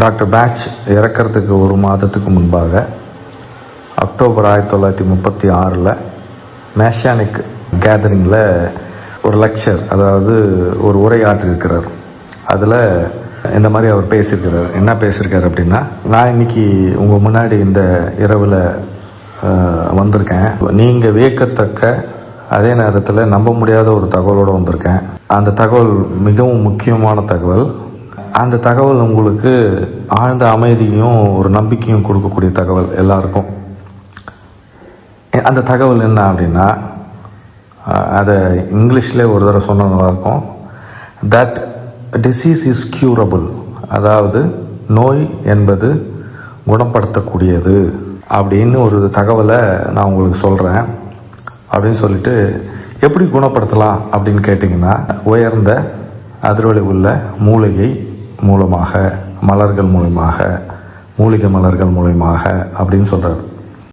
Doctor batch இறக்கிறதுக்கு ஒரு மாதத்துக்கு முன்பாக அக்டோபர் 1936 மேஷானிக் கேதரிங்கில் ஒரு லெக்சர், அதாவது ஒரு உரையாற்றிருக்கிறார். அதில் இந்த மாதிரி அவர் பேசியிருக்கிறார். என்ன பேசியிருக்காரு அப்படின்னா, நான் இன்னைக்கு உங்கள் முன்னாடி இந்த இரவில் வந்திருக்கேன். நீங்கள் வியக்கத்தக்க அதே நேரத்தில் நம்ப முடியாத ஒரு தகவலோடு வந்திருக்கேன். அந்த தகவல் மிகவும் முக்கியமான தகவல். அந்த தகவல் உங்களுக்கு ஆழ்ந்த அமைதியும் ஒரு நம்பிக்கையும் கொடுக்கக்கூடிய தகவல் எல்லாருக்கும். அந்த தகவல் என்ன அப்படின்னா, அதை இங்கிலீஷில் ஒரு தடவை சொன்ன நல்லாயிருக்கும். தட் டிசீஸ் இஸ் கியூரபிள், அதாவது நோய் என்பது குணப்படுத்தக்கூடியது அப்படின்னு ஒரு தகவலை நான் உங்களுக்கு சொல்கிறேன் அப்படின்னு சொல்லிட்டு, எப்படி குணப்படுத்தலாம் அப்படின்னு கேட்டிங்கன்னா, உயர்ந்த அதிர்வலை உள்ள மூலிகை மூலமாக, மலர்கள் மூலமாக, மூலிகை மலர்கள் மூலமாக அப்படின்னு சொல்கிறார்.